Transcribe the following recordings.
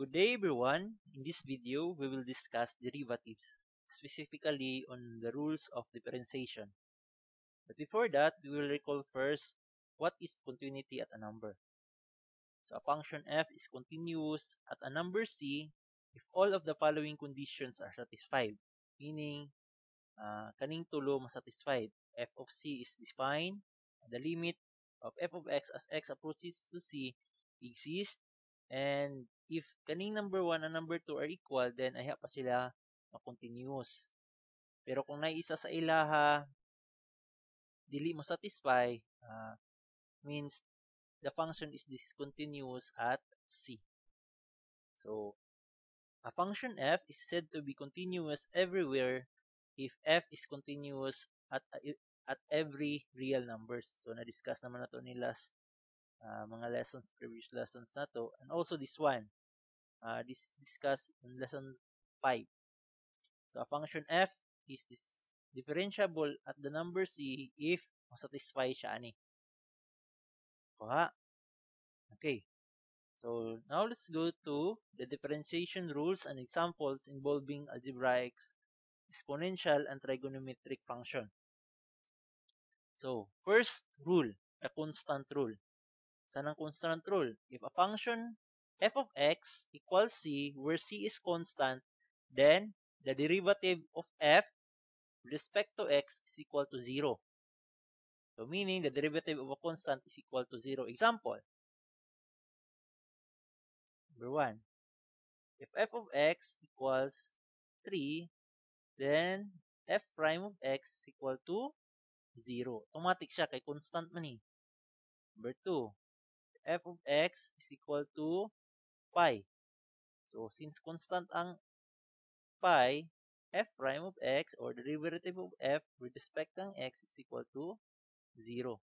Good day everyone. In this video, we will discuss derivatives, specifically on the rules of differentiation. But before that, we will recall first what is continuity at a number. So a function f is continuous at a number c if all of the following conditions are satisfied, meaning kaning tulo masatisfied. F of c is defined, the limit of f of x as x approaches to c exists, and if kaning number 1 and number 2 are equal, then ay pa sila ma-continuous. Pero kung naisa sa ilaha, dili mo satisfy, means the function is discontinuous at c. So, a function f is said to be continuous everywhere if f is continuous at every real numbers. So, na-discuss naman na to ni last mga lessons, previous lessons na to. And also this one, this is discussed in lesson 5. So, a function f is differentiable at the number c if satisfy siya ani. Kuha. Okay. So, now let's go to the differentiation rules and examples involving algebraic, exponential, and trigonometric function. So, first rule, the constant rule. Saan ang constant rule? If a function f of x equals c, where c is constant, then the derivative of f with respect to x is equal to 0. So, meaning the derivative of a constant is equal to 0. Example, number 1. If f of x equals 3, then f prime of x is equal to 0. Automatic siya kay constant man eh. Number 2. F of x is equal to pi. So, since constant ang pi, f prime of x or the derivative of f with respect ng x is equal to 0.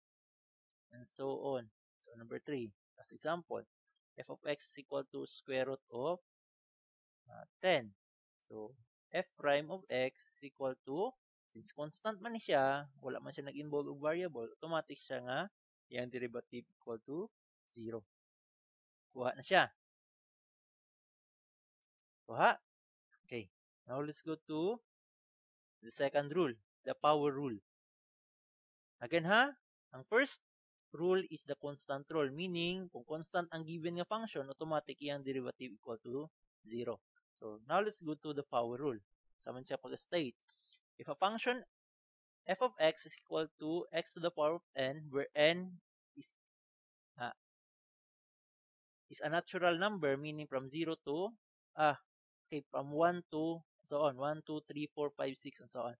And so on. So, number 3. As example, f of x is equal to square root of 10. So, f prime of x is equal to, since constant man siya, wala man siya nag-involve og variable, automatic siya nga, yung derivative equal to 0. Kuha na siya. Kuha. Okay. Now, let's go to the second rule, the power rule. Again ha, ang first rule is the constant rule, meaning kung constant ang given nga function, automatic yung derivative equal to 0. So, now let's go to the power rule. Saman siya pag-state. If a function f of x is equal to x to the power of n, where n is a natural number, meaning from 0 to, from 1 to, so on, 1, 2, 3, 4, 5, 6, and so on.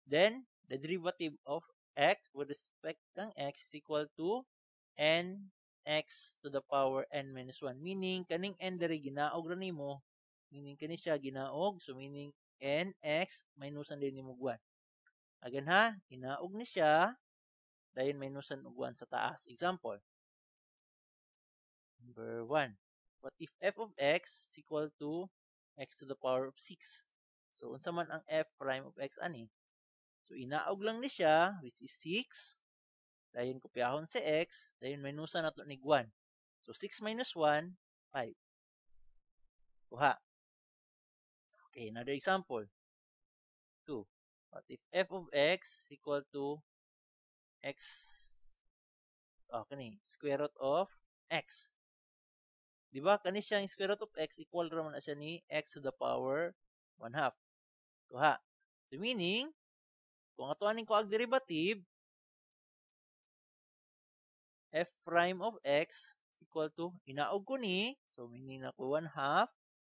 Then, the derivative of x with respect ng x is equal to n x to the power n minus 1. Meaning, kaning n diri ginaog ra nimo, meaning kani siya ginaog, so meaning n x minusan din nimo 1. Again ha, ginaog ni siya, dayon minusan og 1 sa taas. Example, number 1. What if f of x is equal to x to the power of 6? So, unsa man ang f prime of x ani? So, inaog lang ni siya, which is 6. Dayon kopyahon si x, dayon minusan nato nig 1. So, 6 minus 1, 5. Kuha. Okay, another example. 2. What if f of x is equal to x, square root of x? Diba? Kani siya yung square root of x, equal naman na siya ni x to the power 1 half. Kuha. So, meaning, kung atuanin ko ang derivative, f prime of x is equal to, inaog ko ni, so meaning na ko 1 half,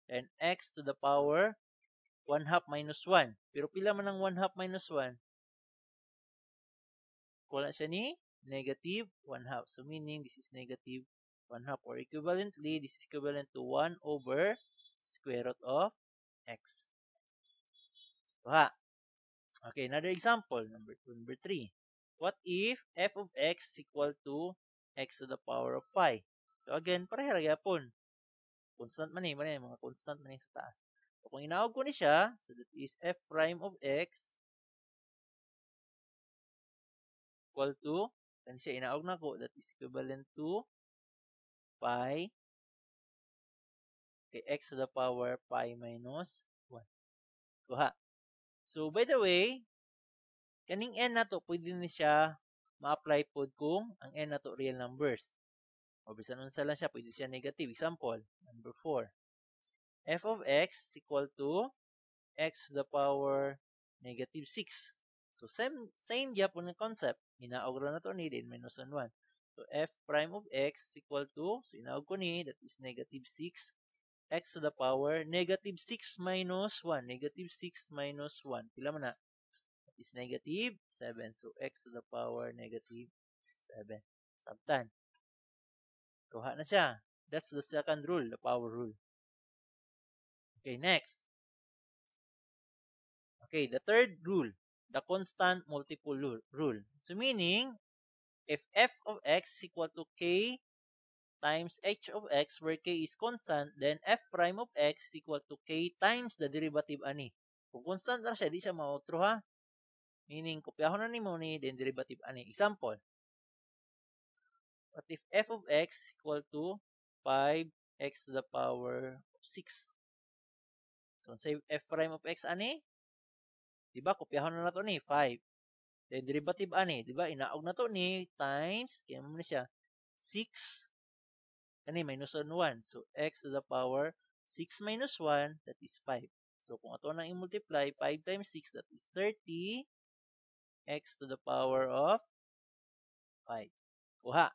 and x to the power 1 half minus 1. Pero pila man ang 1 half minus 1? Kuha na siya ni negative 1 half. So, meaning, this is negative 1 half. Or equivalently, this is equivalent to 1 over square root of x. Kuha. Okay, another example, number 3. What if f of x is equal to x to the power of pi? So again, pareha gyapon. Constant man mga constant man sa taas. So kung inaog ko ni siya, so that is f prime of x equal to, kan siya inaog na ko, that is equivalent to pi kay x to the power pi minus 1. Kuha. So, by the way, kaning n na to, pwede ni siya ma-apply pod kung ang n na to real numbers. O bisan unsa lang siya, pwede siya negative. Example, number 4. F of x equal to x to the power negative 6. So, same gyapon ng concept. Inaog ra na to ni, then minus 1. So, f prime of x equal to, so inaog ko ni, that is negative 6, x to the power negative 6 minus 1. Negative 6 minus 1. Pila man na? That is negative 7. So, x to the power negative 7. Sabtan. Kuha na siya. That's the second rule, the power rule. Okay, next. Okay, the third rule, the constant multiple rule. So, meaning, if f of x is equal to k times h of x, where k is constant, then f prime of x is equal to k times the derivative ani. Kung constant lang siya, di siya mautro ha. Meaning, kopyahon na ni mo ni, then derivative ani. Example, what if f of x equal to 5x to the power of 6? So, say f prime of x ani, di ba, kopyahon na to ni, 5. Then, derivative ani, di ba, inaog na to ni, times, kaya mo na siya, 6, ani, minus 1. So, x to the power 6 minus 1, that is 5. So, kung ato nang i-multiply, 5 times 6, that is 30, x to the power of 5. Kuha.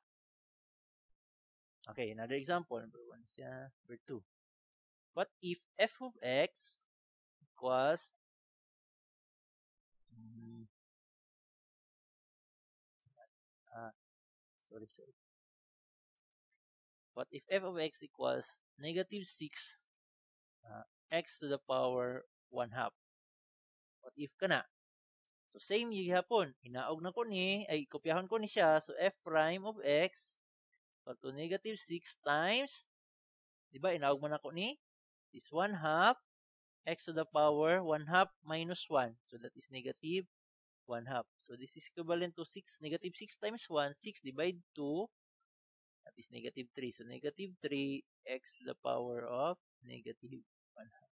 Okay, another example. Number 1 siya. Number 2. What if f of x equals sorry. What if f of x equals negative 6 x to the power 1 half? What if ka na? So, same yung hapon. Inaog na ko ni, ay, kopyahon ko ni siya. So, f prime of x equal to negative 6 times, di ba, inaog mo na ko ni, is 1 half x to the power 1 half minus 1. So, that is negative 1 half. So, this is equivalent to 6. Negative 6 times 1, 6 divide 2, that is negative 3. So, negative 3 x to the power of negative 1 half.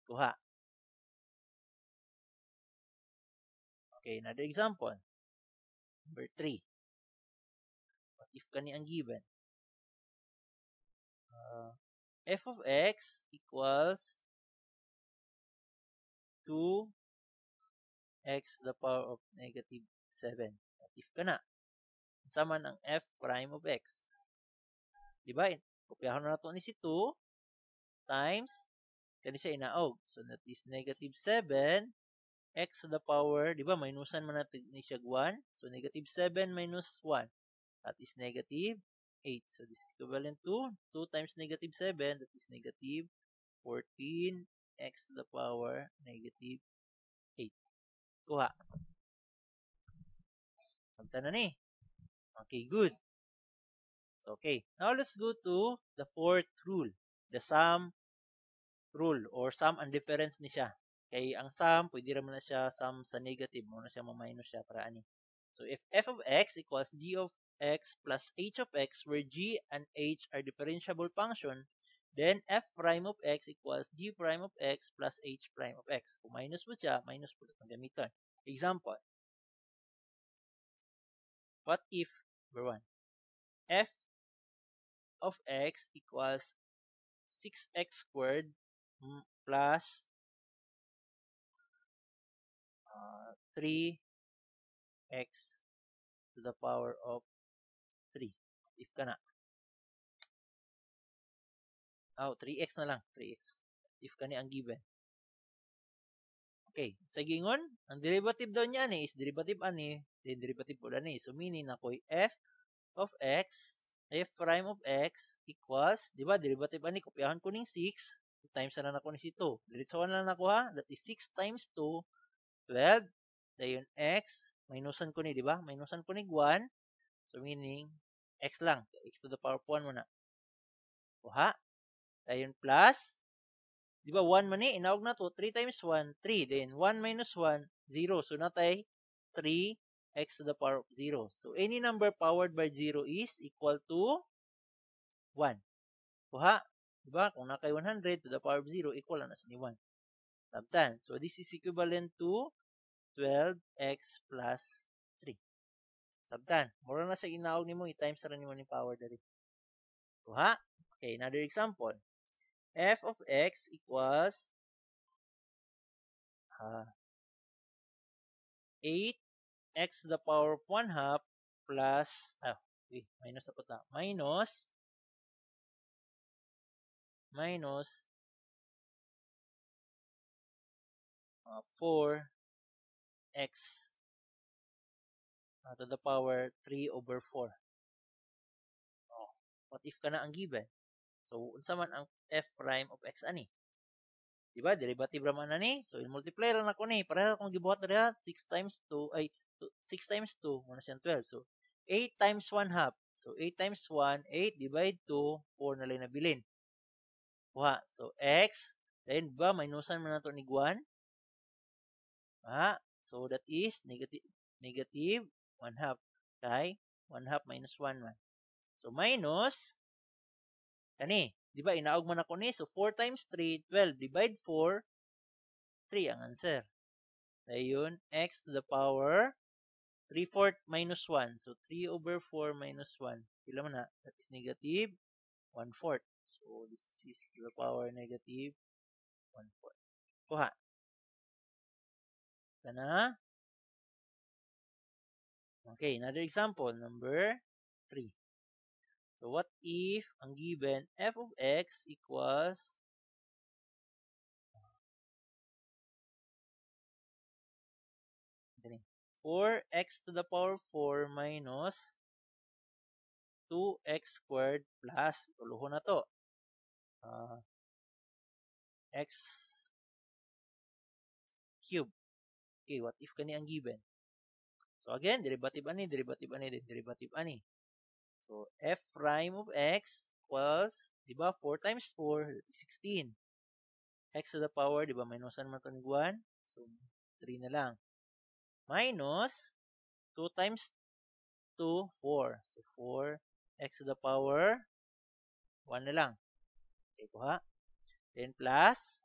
Kuha. Okay, another example. Number 3. What if kani ang given? F of x equals 2 x to the power of negative 7. What if ka na? Sama ng f prime of x. Diba? Kopyahon na ito ni si 2 times kani siya inaog. So, that is negative 7 x to the power, diba? Minusan man natin ni siya 1. So, negative 7 minus 1. That is negative 8. So, this is equivalent to 2 times negative 7. That is negative 14 x to the power negative 8. Kuha. Samta na ni. Okay, good. Okay, now let's go to the fourth rule, the sum rule or sum and difference ni siya. Kay ang sum, pwede naman na siya sum sa negative, muna siya ma-minus siya para ani. So if f of x equals g of x plus h of x, where g and h are differentiable function, then f prime of x equals g prime of x plus h prime of x. Kung minus po siya, minus po ang gamitan. Example, what if, number 1, f of x equals 6x squared plus 3x to the power of 3. If ka na. 3x na lang. 3x. If ka ni ang given. Okay. Sa gingon, ang derivative daw niya ni is derivative ani, then derivative po ni. So, meaning na ko'y f of x, f prime of x equals, di ba, derivative ani, kopyahan ko ning 6, times na ako ni si 2. Diretsawan lang ako ha. That is 6 times 2, 12. Dayon x, minusan ko ni, di ba? Minusan ko ni 1. So, meaning, x lang. X to the power of 1 muna. Kuha. Dayon plus, di ba 1 man ni, inawag na to, 3 times 1, 3. Then, 1 minus 1, 0. So, natay 3x to the power of 0. So, any number powered by 0 is equal to 1. Kuha. Diba? Kung nakay 100 to the power of 0, equal na sa ni 1. Sabtan. So, this is equivalent to 12x plus 3. Sabtan. Mura na sa inaog nimo i-times ra nimo ni power dali. Kuha. Okay, another example. F of x equals 8x to the power of 1 half plus, minus na po ta. Minus 4x to the power 3 over 4. Oh, what if kana ang given? So, unsa man ang f prime of x ani? Diba? Derivative raman na ni. So, multiply ra na ko ni. Para kung gibuhat na 6 times 2, 6 times 2, muna siyang 12. So, 8 times 1 half. So, 8 times 1, 8 divide 2, 4 na lang nabilin. Kuha. So, x, then ba, minusan mo na ito ni 1. So, that is negative 1 half. Okay? 1 half minus 1 man. So, minus, kani, di ba, inaog man ako ni. So, 4 times 3, 12. Divide 4, 3 ang answer. Ayun, x to the power 3/4 minus 1. So, 3 over 4 minus 1. Pila man na? That is negative 1/4. So, this is to the power negative 1/4. Kuha. Kana. Okay, another example. Number 3. So, what if ang given f of x equals 4x to the power 4 minus 2x squared plus, tuluhon na to, x cube. Okay, what if kani ang given? So again, derivative ani, derivative ani, derivative ani. So f prime of x equals, di ba, 4 times 4, 16. X to the power, di ba, minusan mo ito ni 1. So 3 na lang. Minus 2 times 2, 4. So 4, x to the power, 1 na lang. Okay, kuha. Then plus,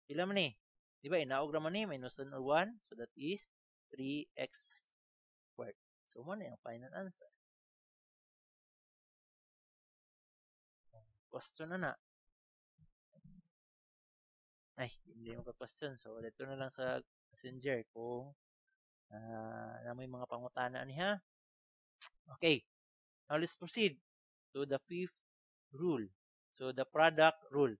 pila man ni? Di ba, inaog naman ni, minus 1 or 1. So that is 3x squared. So, mo na yung final answer. Question na na. Ay, hindi mo ka-question. So, dito na lang sa messenger kung na may mga pangutana niya. Okay. Now, let's proceed to the fifth rule. So, the product rule.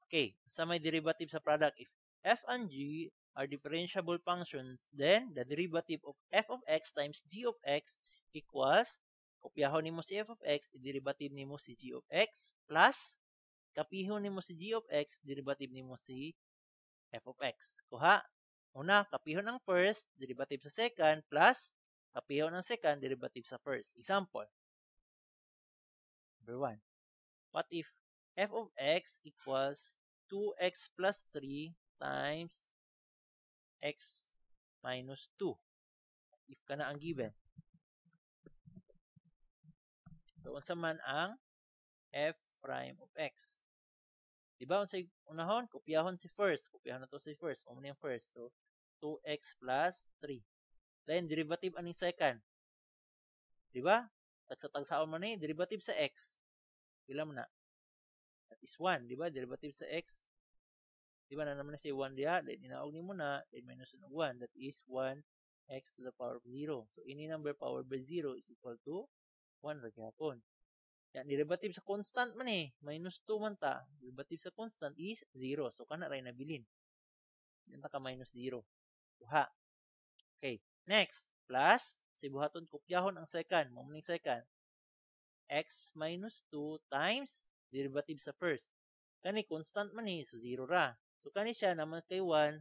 Okay. Sa may derivative sa product, if f and g are differentiable functions, then the derivative of f of x times g of x equals, kopyahon nimo si f of x, i-derivative nimo si g of x, plus, kapihon nimo si g of x, derivative nimo si f of x. Kuha. Una, kapihon ang first, derivative sa second, plus, kapihon ang second, derivative sa first. Example. Number 1. What if f of x equals 2x plus 3 times x minus 2? If ka na ang given. So, unsa man ang f prime of x? Diba, unsay unahon? Kopyahon si first. Kopyahon na to si first. Umuna yung first. So, 2x plus 3. Then, derivative aning second. Diba? Tagsa-tagsaon man ni, derivative sa x. Pila man na? That is 1. Diba? Derivative sa x. Diba na naman na siya 1 diya. Then, inaog ni mo na. Then, minus 1. That is 1x to the power of 0. So, any number power by 0 is equal to 1 ragyapon. Yan, derivative sa constant man eh. Minus 2 man ta. Derivative sa constant is 0. So, kana rin nabilin. Yan ta ka minus 0. Kuha. Okay. Next. Plus. Si buhaton kopyahon ang second. Mamuning second. X minus 2 times derivative sa first. Kani constant man eh. So, 0 ra. So, kani siya naman kay 1.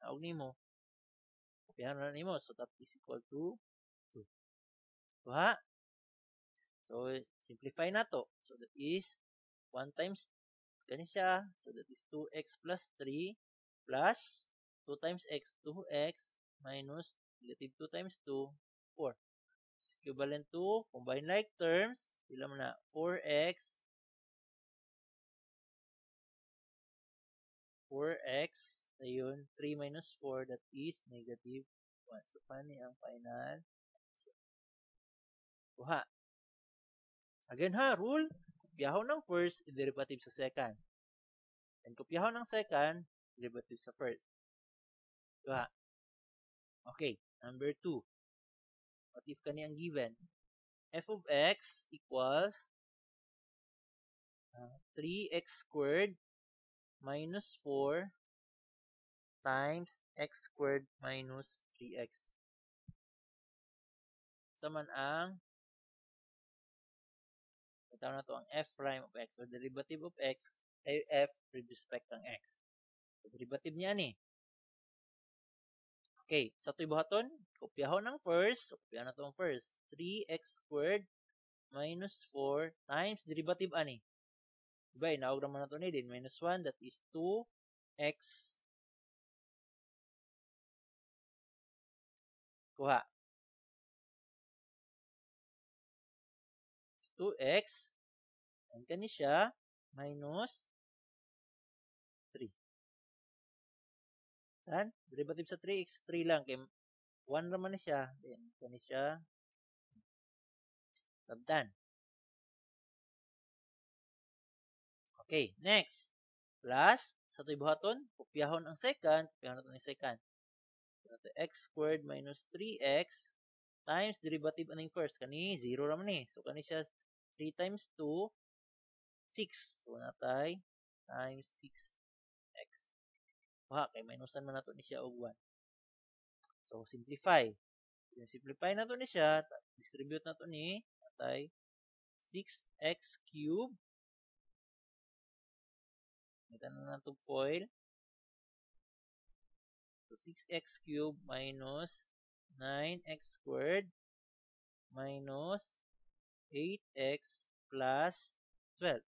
Naog ni mo. Kopyahon na ni mo. So, that is equal to 2. Kuha. So, simplify na to. So, that is 1 times kani siya. So, that is 2x plus 3 plus 2 times x, 2x minus negative 2 times 2, 4. Is equivalent to, combine like terms, pila man na, 4x 4x, ayun, 3 minus 4, that is negative 1. So, paano ang final? So, kuha. Again ha, rule, kopyahon ng first, derivative sa second. And kopyahon ng second, derivative sa first. Kuha. Okay, number 2. What if kani ang given? F of x equals 3x squared minus 4 times x squared minus 3x. Saman ang ito na to ang f prime of x or derivative of x ay f with respect ng x. So, derivative niya ni. Okay, sa ito'y buhaton, kopyahon ng first. So, kopyahan na ito ang first. 3x squared minus 4 times derivative ani. Diba, inaog naman na ito ni din. Minus 1, that is 2x. Kuha. 2x. And kani siya, minus 3. Saan? Derivative sa 3x, 3 lang. Kaya 1 naman na siya. Then, kani siya, sabtan. Okay, next. Plus, sa ito'y buhaton, kopyahon ang second, kopyahon natin ang second. So, x squared minus 3x times derivative aning first. Kani, 0 naman eh. So, kani siya, 3 times 2, 6. So, natay, times 6x. Kuha, kay minusan man nato ni siya og 1. So, simplify. Simplify nato ni siya, distribute nato ni, natay, 6x cubed. Ito na nato foil. So, 6x cubed minus 9x squared minus 8x plus 12.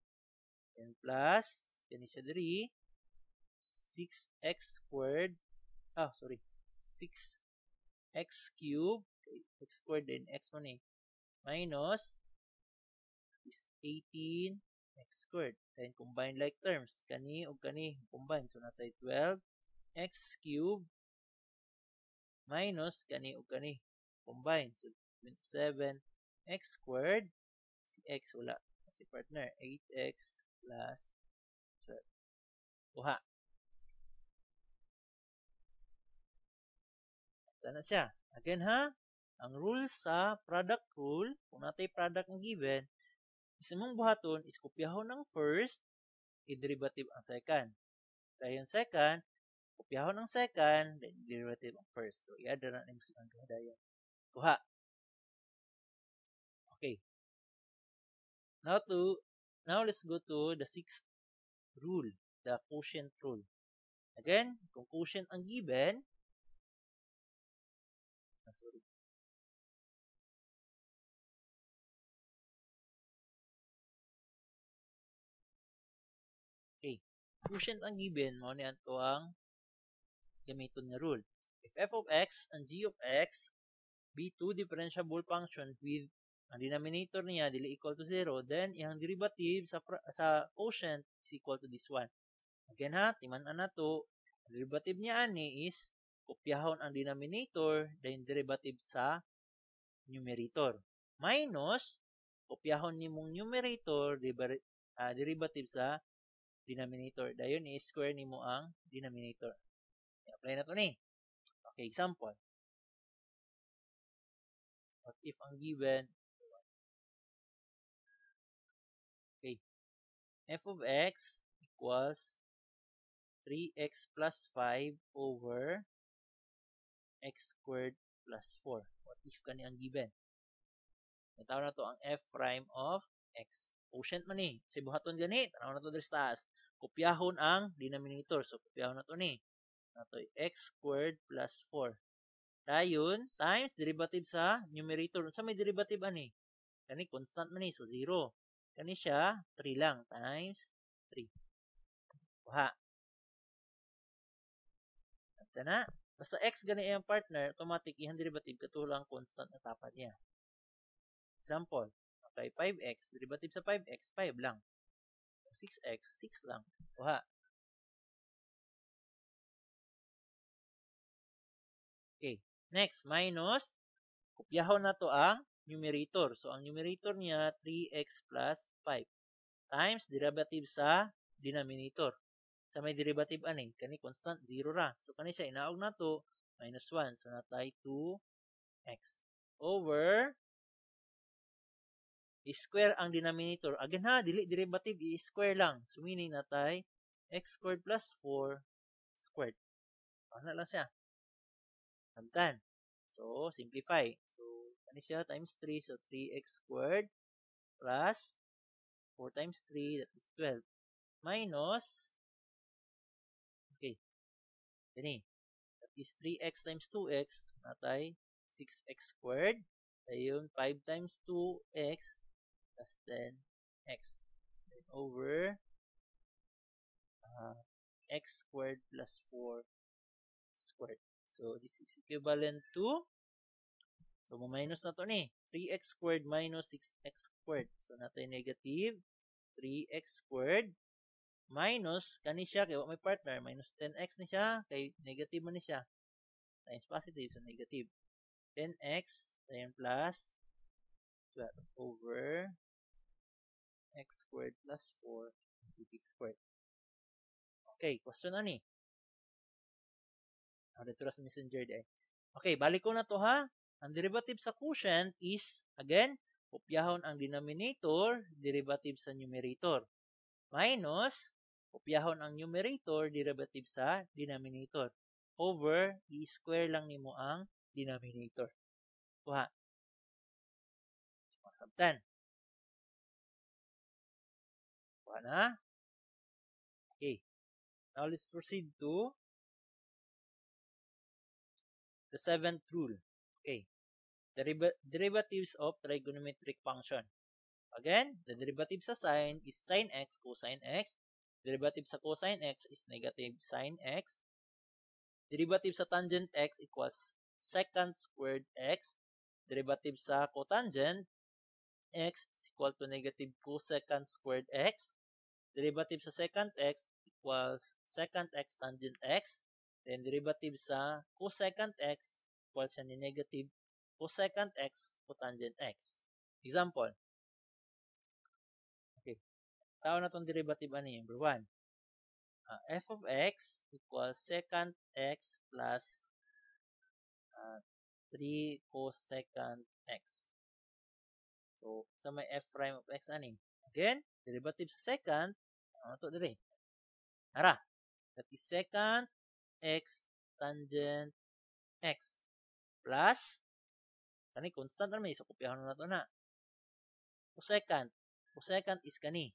And plus, yan siya diri, 6x squared, 6x cubed, okay, x squared din, x man eh, minus is 18x squared. Then, combine like terms, kani o kani, combine. So, natay 12x cubed minus kani o kani, combine. So, 27x squared, si x wala, si partner, 8x plus 12. Kuha. Ito na siya. Again ha, ang rule sa product rule, kung natay product ang given, is mong buhaton is kopyahon ng first, i-derivative ang second. Kaya yung second, kopyahon ng second, then derivative ang first. So, i-add na natin ang dayon. Kuha. Okay. Now let's go to the sixth rule, the quotient rule. Again, kung quotient ang given, okay, quotient ang given, mo niyan to ang gamiton nga rule. If f of x and g of x be two differentiable function with ang denominator niya dili equal to 0, then iyang derivative sa quotient is equal to this one. Again ha, timan-an na to, ang derivative niya ani is kopyahon ang denominator then derivative sa numerator. Minus, kopyahon nimong numerator derivative sa denominator. Dayon i-square nimo ang denominator. I-apply na to ni. Okay, example. What if ang given, okay, f of x equals 3x plus 5 over x squared plus 4. What if kani ang given? Itaw na to ang f prime of x. Quotient man ni. Sa buhaton gani, tanaw na to diri sa taas. Kopyahon ang denominator. So, kopyahon na to ni. Nato x squared plus 4. Dayon, times derivative sa numerator. Sa may derivative ani? Kani constant man ni. So, 0. Kani siya, 3 lang. Times 3. Kuha. Ito na. Basta x gani ang partner, automatic ihang derivative katulang constant na tapat niya. Example. Okay, 5x. Derivative sa 5x, 5 lang. 6x, 6 lang. Kuha. Next, minus. Kopyahon na to ang numerator. So, ang numerator niya, 3x plus 5 times derivative sa denominator. Sa may derivative ani, kani constant, 0 ra. So, kani siya, inaog na to, minus 1. So, natay 2x over square ang denominator. Again ha, dili derivative, i-square lang. So, meaning natay x squared plus 4 squared. Ano lang siya? Samtan. So, simplify. So, kani siya times 3. So, 3x squared plus 4 times 3, that is 12. Minus, okay, gani. That is 3x times 2x, natay 6x squared. Ayun, 5 times 2x plus 10x. Then over x squared plus 4 squared. So, this is equivalent to, so, minus na to ni. 3x squared minus 6x squared. So, natay negative 3x squared minus, kani siya, kaya may partner, minus 10x ni siya, kay negative man ni siya. Times positive, so negative. 10x, then plus 12 over x squared plus 4 dt squared. Okay, question na ni. Dito sa messenger day. Okay, balik ko na to ha. Ang derivative sa quotient is, again, kopyahon ang denominator, derivative sa numerator. Minus, kopyahon ang numerator, derivative sa denominator. Over, i-square lang nimo ang denominator. Kuha. Sabtan. Kuha na. Okay. Now, let's proceed to the seventh rule. Okay. Derivatives of trigonometric function. Again, the derivative sa sine is sine x, cosine x. Derivative sa cosine x is negative sine x. Derivative sa tangent x equals secant squared x. Derivative sa cotangent x is equal to negative cosecant squared x. Derivative sa secant x equals secant x tangent x. Then derivative sa cosecant x equals siya ni negative cosecant x cotangent x. Example. Okay. Tao na itong derivative ani. Number 1. F of x equals secant x plus 3 cosecant x. So, sa may f prime of x ani. Again, derivative sa secant, ano to diri? Ara, that is secant x tangent x plus, kani constant naman, so kopyahan na to na. Cosecant. Cosecant is kani.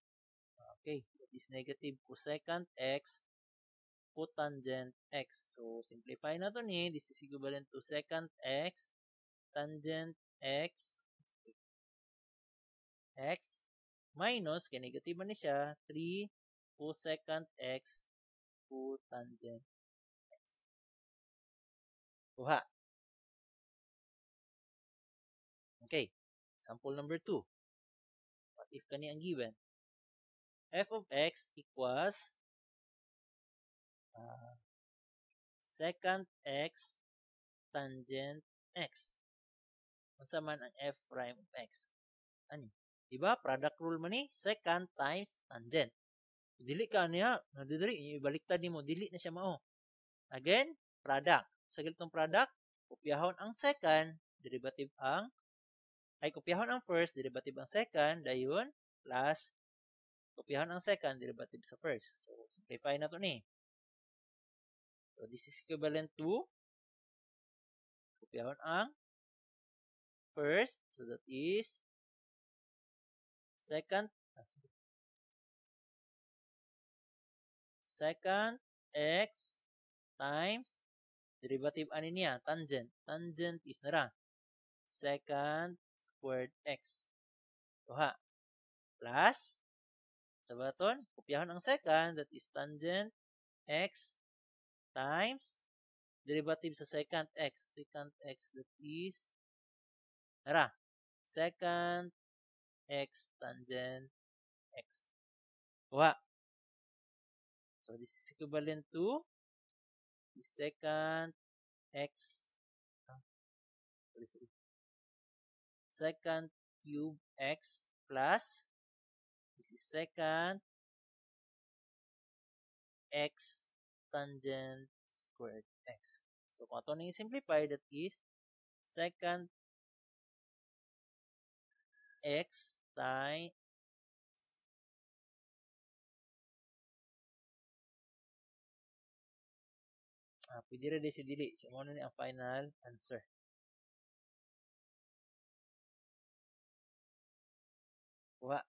Okay, that is negative cosecant x cotangent x. So, simplify na to ni. This is equivalent to secant x tangent x minus, kaya negative man ni siya, 3 cosecant x cotangent x. Kuha. Okay. Sample number 2. What if kani ang given? F of x equals secant x tangent x. Unsa man ang f prime of x? Ani? Diba? Product rule man ni, secant times tangent. Dili ka niya, nadidiri, ibaliktad nimo, dili na siya mao. Again, product. Sa gitong product, kopyahon ang second, derivative ang, kopyahon ang first, derivative ang second, dayon, plus, kopyahon ang second, derivative sa first. So, simplify na to ni. So, this is equivalent to, kopyahon ang first, so that is, secant x times derivative ani niya, tangent. Tangent is nara, secant squared x. Tuha. Plus, sa baton, kopyahon ang second, that is tangent x times derivative sa secant x. Secant x, that is, nara, secant x tangent x. Tuha. So, this is equivalent to the secant x secant cube x plus, this is secant x tangent squared x. So, kung ito na simplify, that is secant x times pwede rin si dili. So, muna ni ang final answer. Kuha.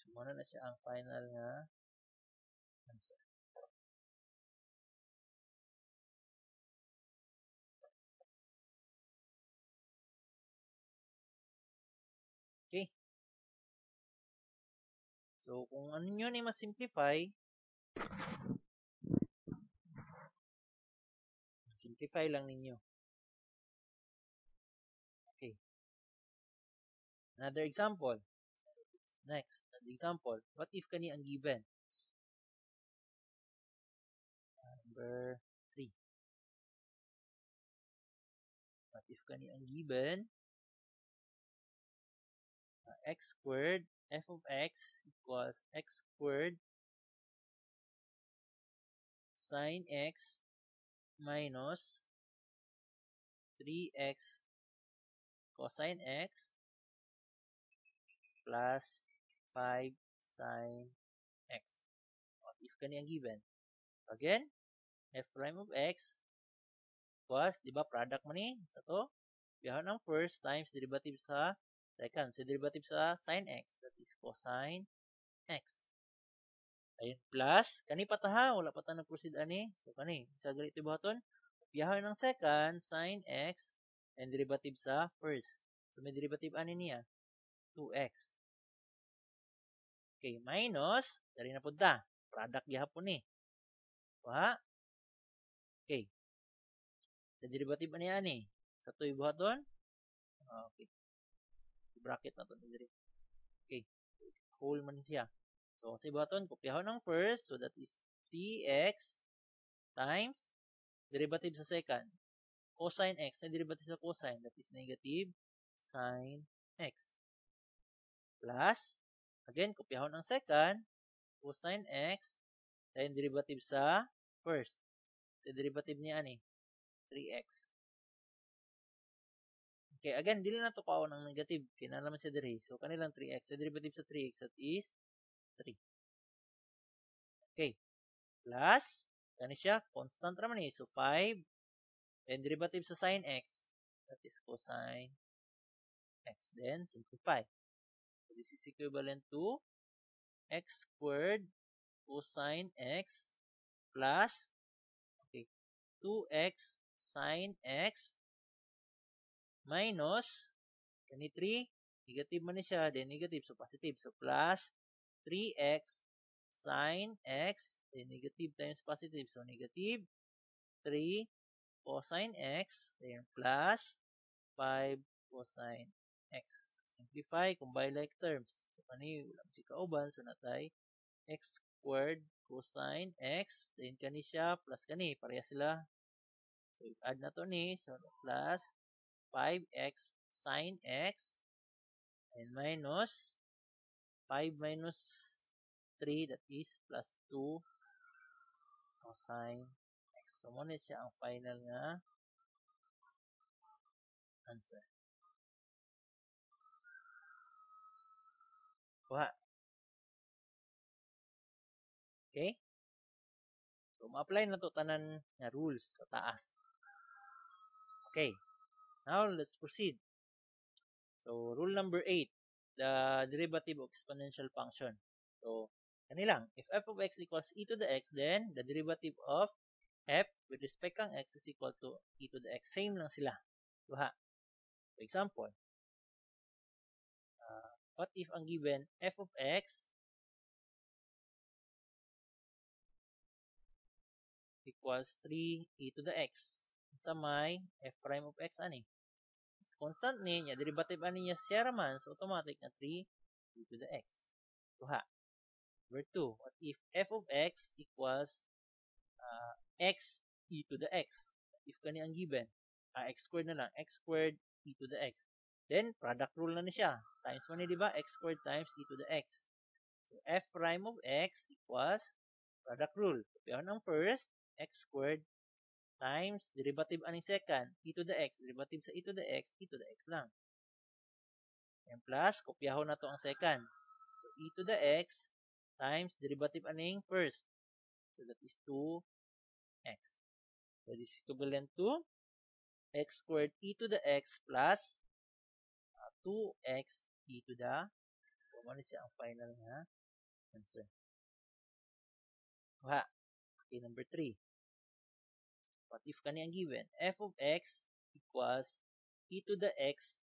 So, muna na siya ang final nga answer. Okay. So, kung ano nyo ni mas-simplify, simplify lang ninyo. Okay. Another example. Next, another example. What if kani ang given? Number 3. What if kani ang given? X squared f of x equals x squared sine x minus 3x cosine x plus 5 sine x. What if kani ang given? Again, f prime of x was, di ba, product mo ni sa to? Biyahon ang first times derivative sa second. So, derivative sa sine x, that is cosine x. Ayun, plus, kani pataha, wala pa ta nag-proceed ani. So, kani, sa ganito buhaton, biyahon ng second, sine x, and derivative sa first. So, may derivative ani niya, 2x. Okay, minus, dari na po ta, product gihapon ni. Kuha. Okay. Sa derivative ani ani, sa 2 buhaton, okay. Bracket na to diri. Okay. Whole man siya. So, sa ibaton, kopyahon ng first. So, that is 3x times derivative sa second. Cosine x. Na derivative sa cosine. That is negative sine x. Plus, again, kopyahon ng second. Cosine x. Then derivative sa first. Sa derivative niya ani, 3x. Okay, again, dili na to kaon ng negative. Kaya naman siya diri. So, kanilang 3x. Sa derivative sa 3x, that is 3. Okay. Plus, kani siya, constant naman eh. So, 5. And derivative sa sine x, that is cosine x. Then, simplify. So, this is equivalent to x squared cosine x plus, okay, 2x sine x minus, kani 3, negative man siya, then negative, so positive. So, plus 3x sine x, then negative times positive. So, negative 3 cosine x, then plus 5 cosine x. Simplify, combine like terms. So, kani, wala si kauban. So, natay x squared cosine x, then kani siya, plus kani, pareha sila. So, add na to ni. So, plus 5x sine x, and minus 5 minus 3, that is plus 2 cosine x. So, muna siya ang final nga answer. Kuha. Okay? So, ma-apply na to tanan nga rules sa taas. Okay. Now, let's proceed. So, rule number 8, the derivative of exponential function. So, kanilang, if f of x equals e to the x, then the derivative of f with respect kang x is equal to e to the x. Same lang sila. Duha. For example, what if ang given f of x equals 3e to the x? Sa may f prime of x ani? It's constant ni, niya derivative ani niya siya raman, so automatic na 3e to the x. Duha. Number 2, what if f of x equals x e to the x? That if kani ang given? X squared na lang. X squared e to the x. Then, product rule na ni siya. Times 1 di ba? X squared times e to the x. So, f prime of x equals product rule. Kopyahan ang first, x squared times derivative aning second, e to the x. Derivative sa e to the x lang. And plus, kopyahon na to ang second. So, e to the x times derivative aning first. So, that is 2x. So, this is equivalent to x squared e to the x plus 2x e to the x. So, ano siya ang final nga answer. Kuha. Okay, number 3. What if kani ang given? F of x equals e to the x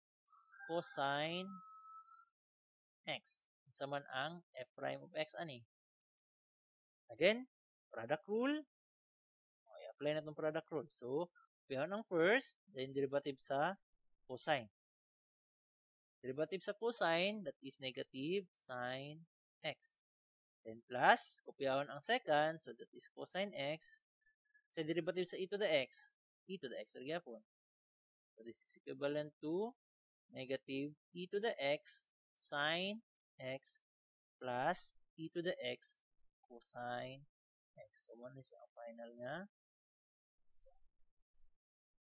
cosine x. Sa man ang f prime of x ani. Again, product rule. Okay, apply na itong product rule. So, pihan ang first, then derivative sa cosine. Derivative sa cosine, that is negative sine x. Then plus, kopyahon ang second, so that is cosine x. So, derivative sa e to the x. E to the x, magyapon. So, this is equivalent to negative e to the x sine x plus e to the x cosine x. So, ano siya ang final nga? So,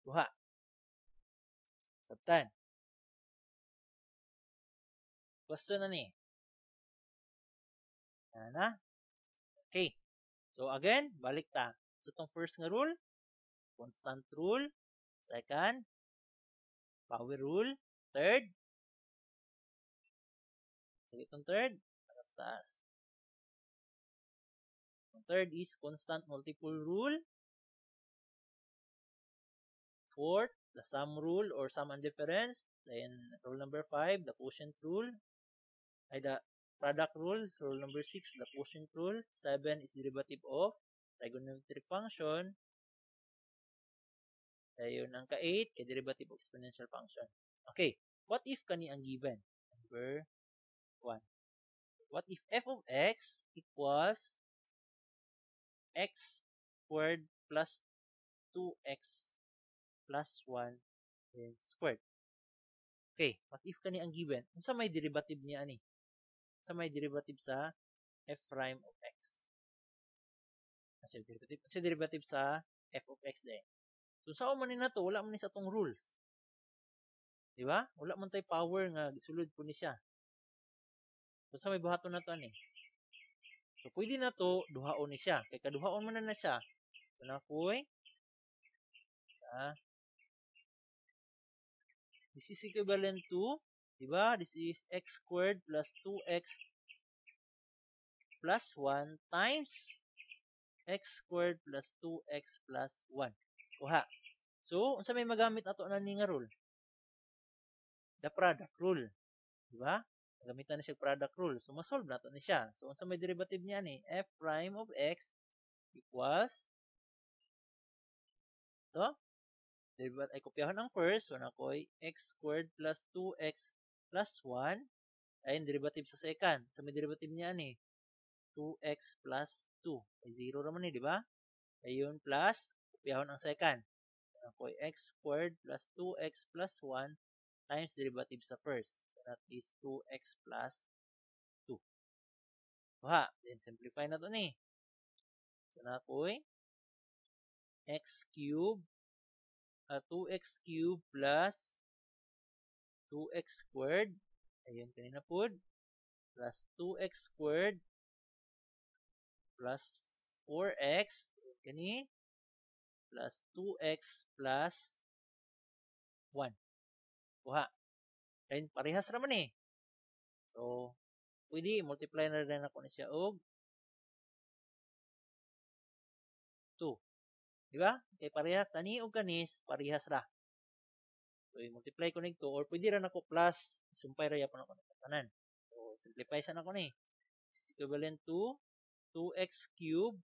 duha. Sabtan. Question na ni. Na? Okay. So, again, balik ta. So, itong first nga rule, constant rule. Second, power rule. Third, so itong third, taas. Ang third is constant multiple rule. Fourth, the sum rule or sum and difference. Then, rule number 5, the quotient rule. Ay, the product rule. Rule number 6, the quotient rule. 7 is derivative of trigonometric function. Ayun ang ka-8, kay derivative of exponential function. Okay, what if kani ang given? Number 1. What if f of x equals x squared plus 2x plus 1 then squared? Okay, what if kani ang given? Unsa may derivative niya ani? Unsa may derivative sa f prime of x? Unsa derivative sa f of x din? So, saan man ni nato, wala man ni sa tong rules. Di ba? Wala man tay power nga gisulod po ni siya. So, sa may buhaton na to ani. So, pwede na to, duhaon ni siya. Kaya kaduhaon man na siya. So, na ko'y, this is equivalent to, di ba? This is x squared plus 2x plus 1 times x squared plus 2x plus 1. Kuha. So, unsa may magamit ato na ni nga rule? The product rule. Di ba? Gamitan na siya product rule. So, masolve nato ni siya. So, unsa may derivative niya ni? F prime of x equals to. Derivative ay kopyahan ang first. So, nakoy x squared plus 2x plus 1. Ay, derivative sa second. So, may derivative niya ni 2x plus 2. Ay, 0 naman ni, di ba? Ayun, plus, kopyahon ang second. Ako x squared plus 2x plus 1 times derivative sa first. So, that is 2x plus 2. Kuha. Then, simplify na to ni. So, na ako x cube, 2x cube plus 2x squared. Ayun, kanina po. Plus 2x squared plus 4x. Kani. Plus 2x plus 1. Kuha. Ayun, parehas naman eh. So, pwede, multiply na rin ako na siya og 2. Diba? Kaya parehas, kani o kanis, parehas ra. So, i-multiply ko nito, or pwede rin ako plus, sumpay raya pa na ako ng kanan. So, simplify sa na ko ni. Is equivalent to 2x cube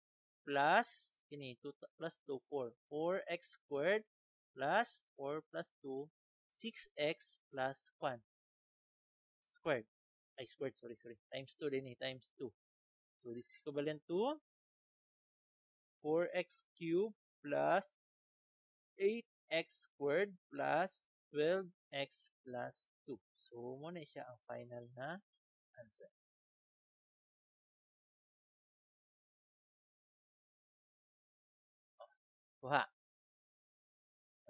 plus, kini, 2 plus 2, 4. 4x squared plus 4 plus 2, 6x plus 1. Squared. Ay, squared, sorry. Times 2 din eh, times 2. So, this is equivalent to 4x cubed plus 8x squared plus 12x plus 2. So, muna siya ang final na answer. Kuha.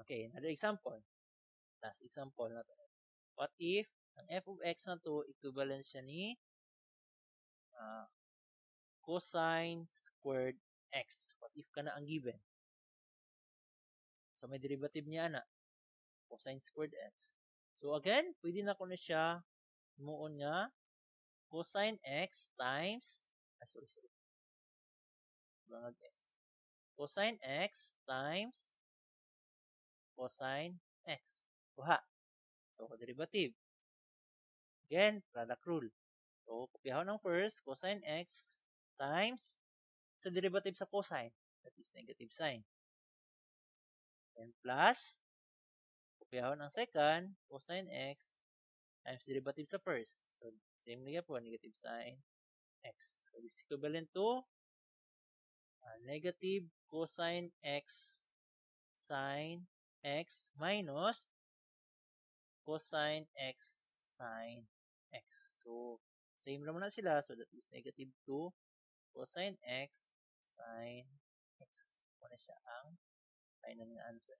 Okay, another example. Last example na to. What if ang f of x na to equivalent siya ni cosine squared x? What if kana ang given? So, may derivative niya na. Cosine squared x. So, again, pwede na ko na siya muon nga cosine x times, sorry. Bangag s. Cosine x times cosine x. Kuha. So, derivative. Again, product rule. So, kopyahon ng first, cosine x times sa derivative sa cosine. That is negative sign. And plus, kopyahon ng second, cosine x times derivative sa first. So, same nga po, negative sign x. So, this is equivalent to negative cosine x sine x minus cosine x sine x. So, same naman na sila. So, that is negative 2 cosine x sine x. Muna siya ang final na answer.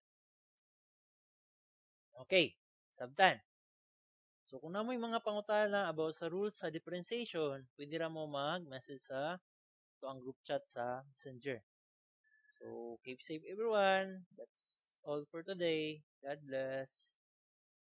Okay, sabtan. So, kung namoy mga pangutana about sa rules sa differentiation, pwede ra mo mag-message sa to ang group chat sa Messenger. So, keep safe everyone. That's all for today. God bless.